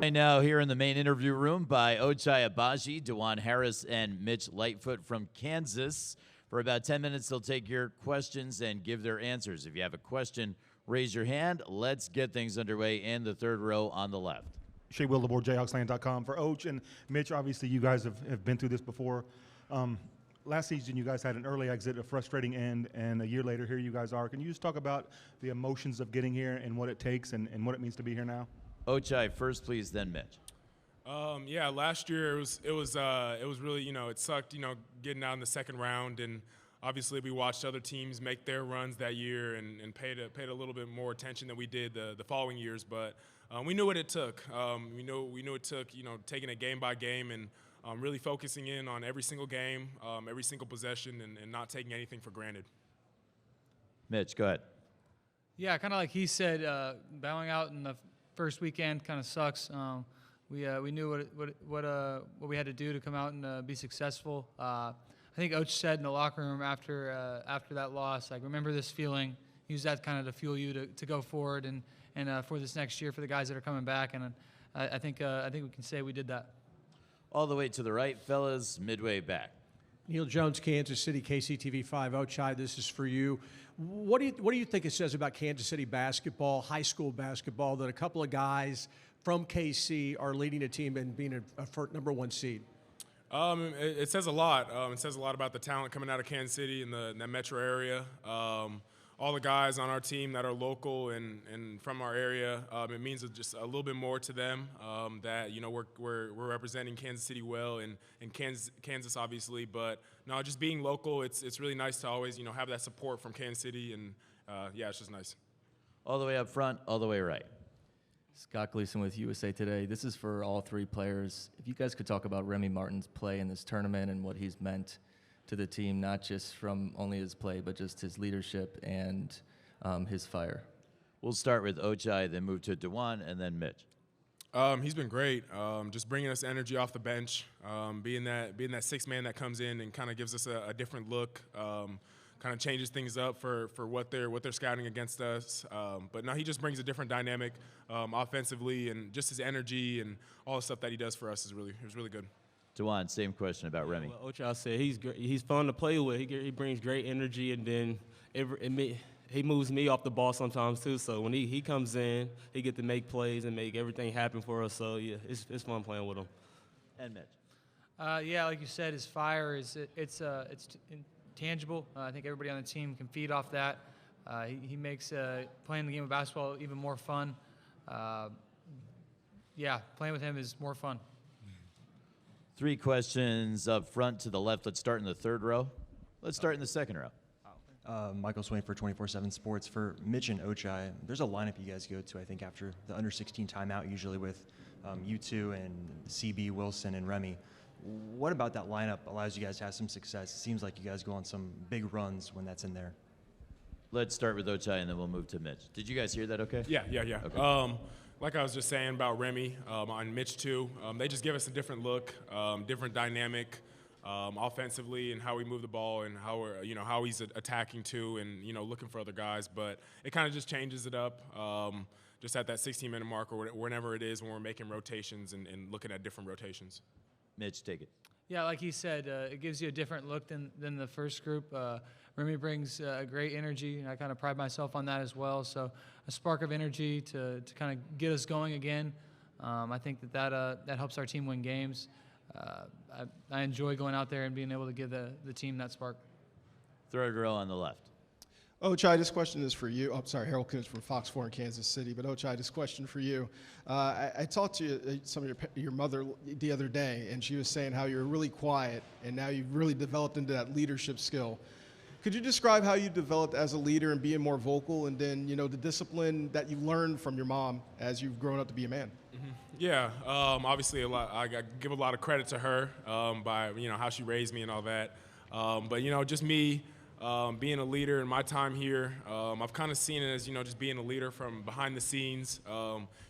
joined now here in the main interview room by Ochai Agbaji, DeJuan Harris, and Mitch Lightfoot from Kansas. For about 10 minutes, they'll take your questions and give their answers. If you have a question, raise your hand. Let's get things underway in the third row on the left. Shea Wildeboard, Jayhawksland.com. For Och and Mitch, obviously you guys have been through this before. Last season you guys had an early exit, a frustrating end, and a year later here you guys are. Can you just talk about the emotions of getting here and what it takes and what it means to be here now? Ochai first, please, then Mitch. Yeah, last year it was really, it sucked, getting out in the second round, and obviously we watched other teams make their runs that year and paid a little bit more attention than we did the following years. But we knew what it took. We knew it took, taking it game by game and really focusing in on every single game, every single possession, and not taking anything for granted. Mitch, go ahead. Yeah, kind of like he said, bowing out in the first weekend kind of sucks. We knew what we had to do to come out and be successful. I think Oach said in the locker room after that loss, like, remember this feeling. Use that kind of to fuel you to go forward and for this next year for the guys that are coming back. And I think we can say we did that. All the way to the right, fellas, midway back. Neil Jones, Kansas City, KCTV5. Ochai, this is for you. What do you think it says about Kansas City basketball, high school basketball, that a couple of guys from KC are leading a team and being a #1 seed? It says a lot. It says a lot about the talent coming out of Kansas City in that metro area. All the guys on our team that are local and from our area, it means just a little bit more to them that we're representing Kansas City well and Kansas obviously, but no, just being local, it's really nice to always have that support from Kansas City, and yeah, it's just nice. All the way up front, all the way right. Scott Gleason with USA Today. This is for all three players. If you guys could talk about Remy Martin's play in this tournament and what he's meant to the team, not just from only his play, but just his leadership and his fire. We'll start with Ochai, then move to DeJuan, and then Mitch. He's been great. Just bringing us energy off the bench, being that sixth man that comes in and kind of gives us a different look. Kind of changes things up for what they're scouting against us. But no, he just brings a different dynamic offensively, and just his energy and all the stuff that he does for us is really good. DeJuan, same question about Remy. Well, Ochai said he's fun to play with. He brings great energy, and then he moves me off the ball sometimes too. So when he comes in, he get to make plays and make everything happen for us. So yeah, it's fun playing with him. And Mitch. Yeah, like you said, his fire is it's intangible. I think everybody on the team can feed off that. He makes playing the game of basketball even more fun. Yeah, playing with him is more fun. Three questions up front to the left. Let's start in the third row. Let's start in the second row. Michael Swain for 24/7 Sports. For Mitch and Ochai, there's a lineup you guys go to, I think, after the under-16 timeout, usually with you two and CB, Wilson, and Remy. What about that lineup allows you guys to have some success? It seems like you guys go on some big runs when that's in there. Let's start with Ochai, and then we'll move to Mitch. Did you guys hear that okay? Yeah. Okay. Like I was just saying about Remy, on Mitch too, they just give us a different look, different dynamic offensively, and how we move the ball and how he's attacking too, and looking for other guys. But it kind of just changes it up, just at that 16-minute mark or whenever it is when we're making rotations and looking at different rotations. Mitch, take it. Yeah, like he said, it gives you a different look than the first group. Remy brings a great energy, and I kind of pride myself on that as well. So a spark of energy to kind of get us going again. I think that helps our team win games. I enjoy going out there and being able to give the team that spark. Third row on the left. Ochai, this question is for you. Oh, sorry, Harold Kuntz from Fox 4 in Kansas City. But Ochai, this question for you. I talked to some of your mother the other day, and she was saying how you're really quiet, and now you've really developed into that leadership skill. Could you describe how you developed as a leader and being more vocal, and then the discipline that you learned from your mom as you've grown up to be a man? Mm-hmm. Yeah, obviously I give a lot of credit to her by how she raised me and all that. But just me. Being a leader in my time here, I've kind of seen it as, just being a leader from behind the scenes.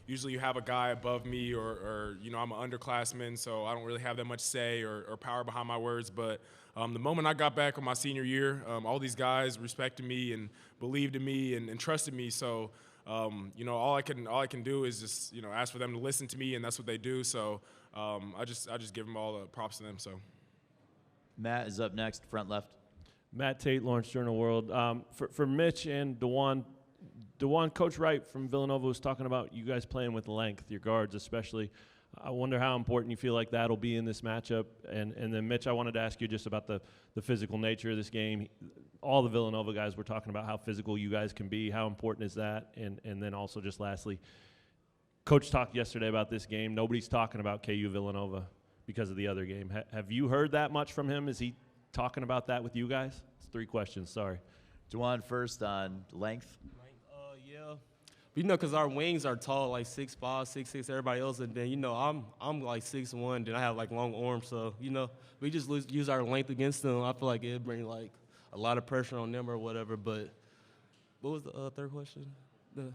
Usually you have a guy above me or I'm an underclassman, so I don't really have that much say or power behind my words. But the moment I got back on my senior year, all these guys respected me and believed in me and trusted me. So all I can do is just ask for them to listen to me, and that's what they do. So I just give them all the props to them. So Matt is up next, front left. Matt Tate, Lawrence Journal World. For Mitch and DeJuan, Coach Wright from Villanova was talking about you guys playing with length, your guards especially. I wonder how important you feel like that'll be in this matchup. And then, Mitch, I wanted to ask you just about the physical nature of this game. All the Villanova guys were talking about how physical you guys can be. How important is that? And then also just lastly, Coach talked yesterday about this game. Nobody's talking about KU Villanova because of the other game. Have you heard that much from him? Is he talking about that with you guys? It's 3 questions, sorry. DeJuan first on length. Yeah. But, because our wings are tall, like 6'5", 6'6", everybody else, and then, I'm like 6'1", then I have, like, long arms, so, we just use our length against them. I feel like it'd bring, like, a lot of pressure on them or whatever, but what was the third question? The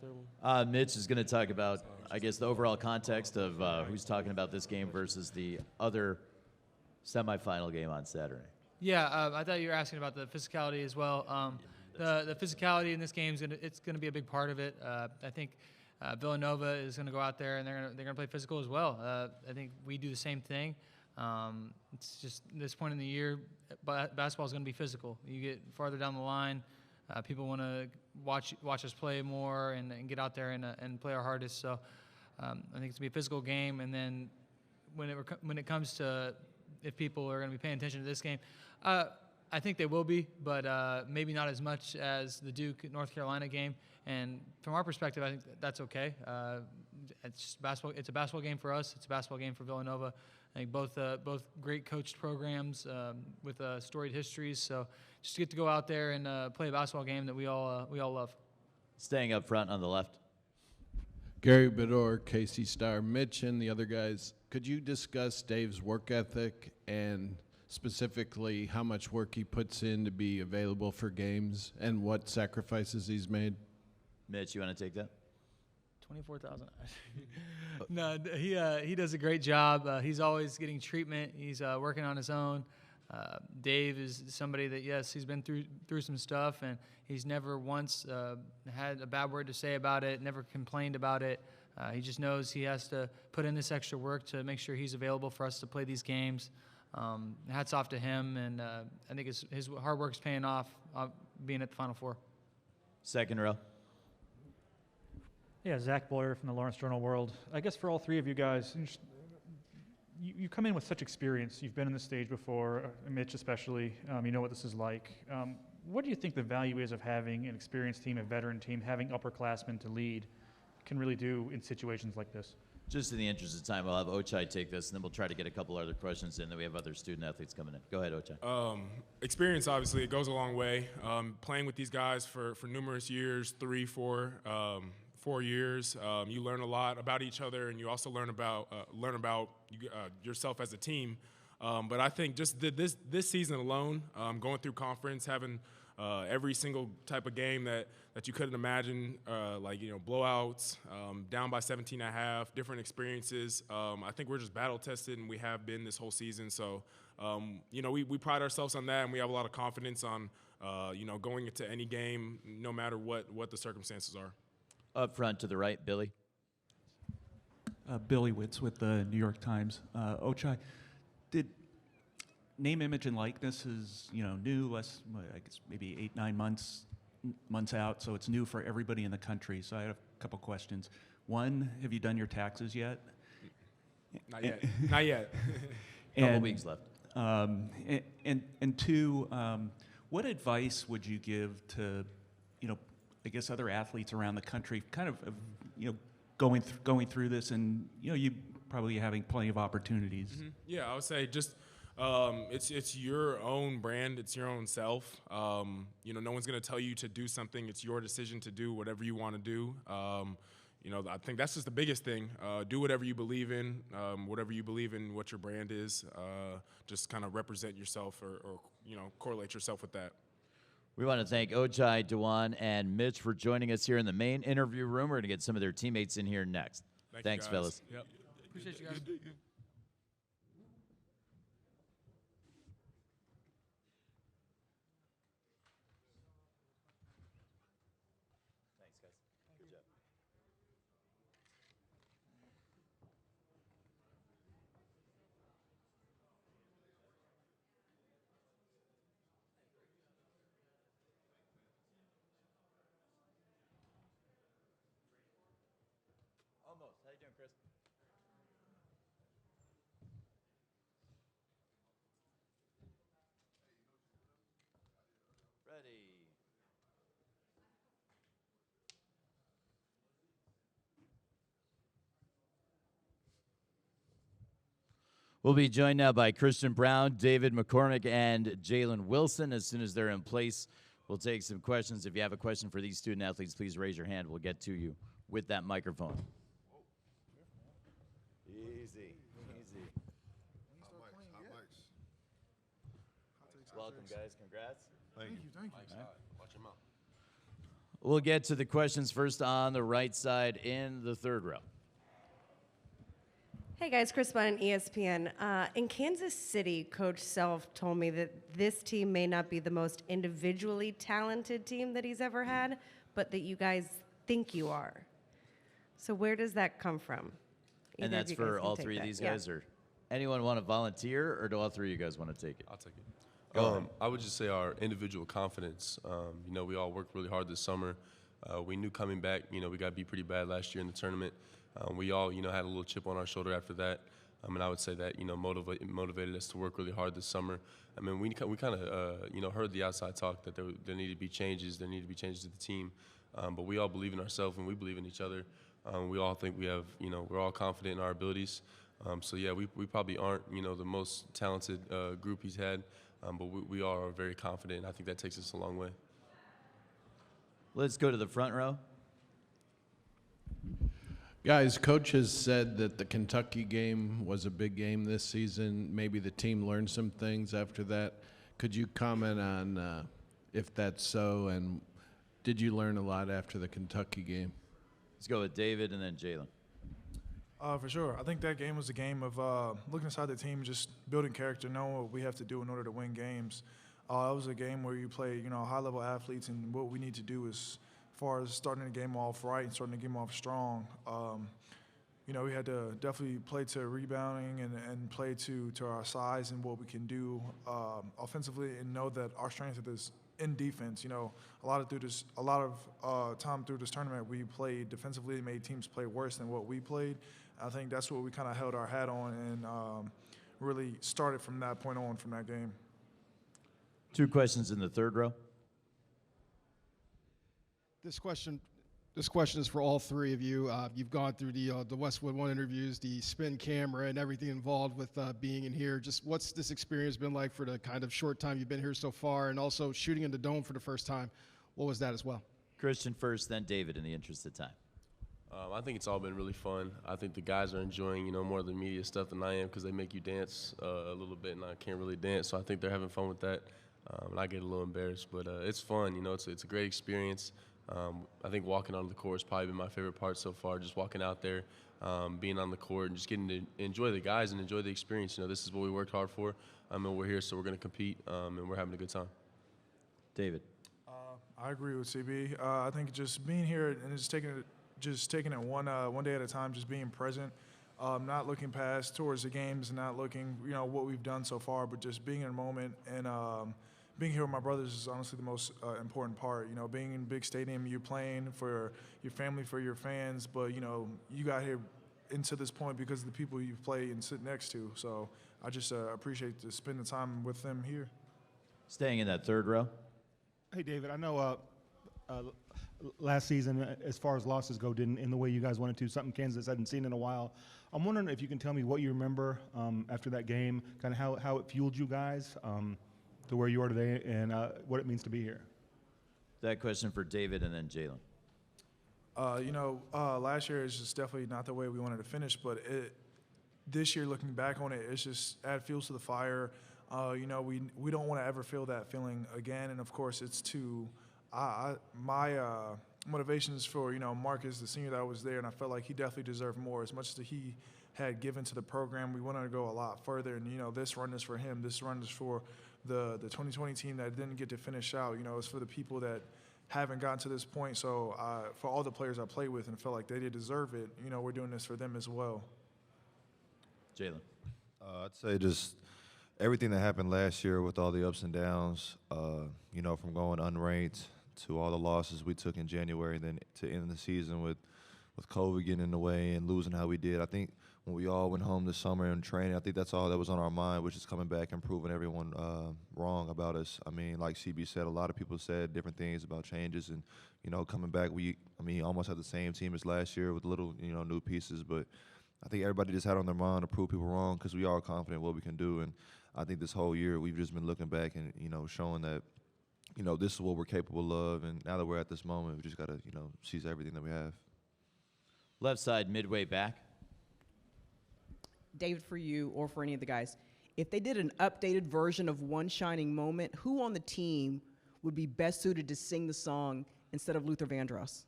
third one? Mitch is going to talk about, I guess, the overall context of who's talking about this game versus the other semifinal game on Saturday. Yeah, I thought you were asking about the physicality as well. The physicality in this game it's gonna be a big part of it. I think Villanova is gonna go out there and they're gonna play physical as well. I think we do the same thing. It's just this point in the year, basketball is gonna be physical. You get farther down the line, people want to watch us play more and get out there and play our hardest. So I think it's gonna be a physical game. And then when it comes to if people are gonna be paying attention to this game. I think they will be, but maybe not as much as the Duke-North Carolina game. And from our perspective, I think that's okay. It's basketball. It's a basketball game for us. It's a basketball game for Villanova. I think both great coached programs with storied histories. So just to get to go out there and play a basketball game that we all love. Staying up front on the left. Gary Bedore, Casey Starr, Mitch, and the other guys. Could you discuss Dave's work ethic and specifically how much work he puts in to be available for games and what sacrifices he's made? Mitch, you want to take that? 24,000. No, he does a great job. He's always getting treatment. He's working on his own. Dave is somebody that, yes, he's been through some stuff, and he's never once had a bad word to say about it, never complained about it. He just knows he has to put in this extra work to make sure he's available for us to play these games. Hats off to him, and I think his hard work's paying off being at the Final Four. Second row. Yeah, Zach Boyer from the Lawrence Journal World. I guess for all three of you guys, you come in with such experience. You've been on the stage before, Mitch especially. You know what this is like. What do you think the value is of having an experienced team, a veteran team, having upperclassmen to lead can really do in situations like this? Just in the interest of time, I'll have Ochai take this, and then we'll try to get a couple other questions in. Then we have other student athletes coming in. Go ahead, Ochai. Experience, obviously, it goes a long way. Playing with these guys for numerous years, 3, 4 years, you learn a lot about each other, and you also learn about yourself as a team. But I think just this season alone, going through conference, having every single type of game that you couldn't imagine, like blowouts, down by 17.5, different experiences. I think we're just battle tested, and we have been this whole season. So we pride ourselves on that, and we have a lot of confidence on going into any game, no matter what the circumstances are. Up front to the right, Billy. Billy Witz with the New York Times. Ochai, did name, image, and likeness is new, I guess maybe 8-9 months out, so it's new for everybody in the country. So I have a couple questions. One, have you done your taxes yet? Not yet. Not yet. Couple weeks left. And two, what advice would you give to I guess other athletes around the country, kind of going through this, and you probably having plenty of opportunities. Mm-hmm. Yeah, I would say just it's your own brand, it's your own self. No one's gonna tell you to do something. It's your decision to do whatever you want to do. I think that's just the biggest thing. Do whatever you believe in, what your brand is. Just kind of represent yourself or correlate yourself with that. We want to thank Ochai, DeJuan, and Mitch for joining us here in the main interview room. We're going to get some of their teammates in here next. Thanks, fellas. Yep. Appreciate you guys. Thanks, guys. We'll be joined now by Christian Brown, David McCormick, and Jalen Wilson. As soon as they're in place, we'll take some questions. If you have a question for these student athletes, please raise your hand. We'll get to you with that microphone. Easy. Welcome, guys. Congrats. Thank you. Watch your mouth. We'll get to the questions first on the right side in the third row. Hey guys, Chris Bunn, ESPN. In Kansas City, Coach Self told me that this team may not be the most individually talented team that he's ever had, but that you guys think you are. So where does that come from? And that's for all three of these guys, or anyone want to volunteer, or do all three of you guys want to take it? I'll take it. Go ahead. I would just say our individual confidence. We all worked really hard this summer. We knew coming back, we got beat pretty bad last year in the tournament. We all, had a little chip on our shoulder after that. And I would say that, motivated us to work really hard this summer. I mean, we kind of, heard the outside talk that there needed to be changes. There needed to be changes to the team. But we all believe in ourselves and we believe in each other. We all think we have, we're all confident in our abilities. We probably aren't, the most talented group he's had. But we all are very confident. I think that takes us a long way. Let's go to the front row. Guys, Coach has said that the Kentucky game was a big game this season. Maybe the team learned some things after that. Could you comment on if that's so, and did you learn a lot after the Kentucky game? Let's go with David and then Jalen. For sure. I think that game was a game of looking inside the team, just building character, knowing what we have to do in order to win games. It was a game where you play, high-level athletes, and what we need to do is, as far as starting the game off right and starting the game off strong, we had to definitely play to rebounding and play to our size and what we can do offensively, and know that our strength is in defense. A lot of time through this tournament, we played defensively and made teams play worse than what we played. I think that's what we kind of held our hat on and really started from that point on from that game. 2 questions in the third row. This question is for all three of you. You've gone through the Westwood One interviews, the spin camera, and everything involved with being in here. Just what's this experience been like for the kind of short time you've been here so far, and also shooting in the Dome for the first time? What was that as well? Christian first, then David, in the interest of time. I think it's all been really fun. I think the guys are enjoying, more of the media stuff than I am, because they make you dance a little bit, and I can't really dance. So I think they're having fun with that, and I get a little embarrassed. But it's fun, it's a great experience. I think walking onto the court has probably been my favorite part so far, just walking out there, being on the court, and just getting to enjoy the guys and enjoy the experience. This is what we worked hard for, and we're here, so we're going to compete, and we're having a good time. David. I agree with CB. I think just being here and just taking it one day at a time, just being present, not looking past towards the games, and not looking, what we've done so far, but just being in a moment and being here with my brothers is honestly the most important part. Being in a big stadium, you're playing for your family, for your fans, but, you got here into this point because of the people you play and sit next to. So I just appreciate to spend the time with them here. Staying in that third row. Hey, David, I know last season, as far as losses go, didn't in the way you guys wanted to, something Kansas hadn't seen in a while. I'm wondering if you can tell me what you remember after that game, kind of how it fueled you guys to where you are today, and what it means to be here. That question for David and then Jalen. Last year is just definitely not the way we wanted to finish, but this year, looking back on it, it's just add fuel to the fire. We don't want to ever feel that feeling again, and of course, it's my motivations for Marcus, the senior that was there, and I felt like he definitely deserved more. As much as he had given to the program, we wanted to go a lot further, and this run is for him. This run is for the 2020 team that didn't get to finish out. It's for the people that haven't gotten to this point. So for all the players I played with and felt like they did deserve it, we're doing this for them as well. Jalen. I'd say just everything that happened last year with all the ups and downs, from going unranked to all the losses we took in January, then to end the season with COVID getting in the way and losing how we did. I think when we all went home this summer and training, I think that's all that was on our mind, which is coming back and proving everyone wrong about us. I mean, like CB said, a lot of people said different things about changes, and coming back, we almost had the same team as last year with little new pieces, but I think everybody just had on their mind to prove people wrong because we are confident in what we can do. And I think this whole year we've just been looking back and, showing that, this is what we're capable of. And now that we're at this moment, we just got to, seize everything that we have. Left side, midway back. David, for you or for any of the guys, if they did an updated version of One Shining Moment, who on the team would be best suited to sing the song instead of Luther Vandross?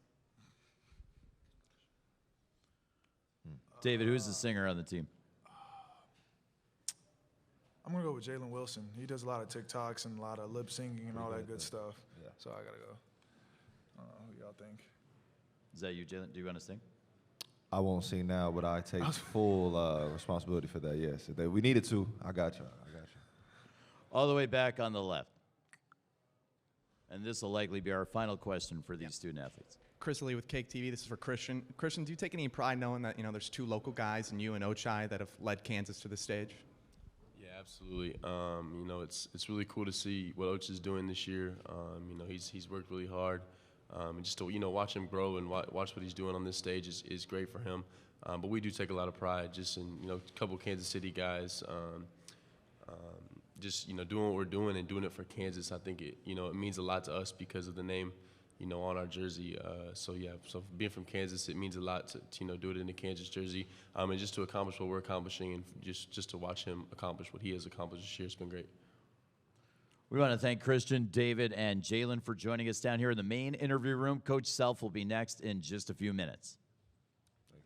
David, who's the singer on the team? I'm going to go with Jalen Wilson. He does a lot of TikToks and a lot of lip syncing and all that good stuff. Yeah. So I got to go. I don't know who y'all think. Is that you, Jalen? Do you want to sing? I won't sing now, but I take full responsibility for that, yes. If we needed to, I got you. All the way back on the left. And this will likely be our final question for these student athletes. Chris Lee with Cake TV. This is for Christian. Christian, do you take any pride knowing that there's two local guys, and you and Ochai, that have led Kansas to the stage? Yeah, absolutely. It's really cool to see what Oach is doing this year. He's worked really hard, and just to watch him grow and watch what he's doing on this stage is great for him. But we do take a lot of pride just in a couple Kansas City guys. Just doing what we're doing and doing it for Kansas. I think it means a lot to us because of the name on our jersey. So being from Kansas, it means a lot to do it in the Kansas jersey, and just to accomplish what we're accomplishing, and just to watch him accomplish what he has accomplished this year. It's been great. We want to thank Christian, David, and Jalen for joining us down here in the main interview room. Coach Self will be next in just a few minutes. Thank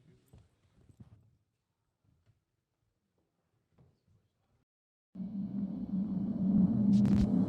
you.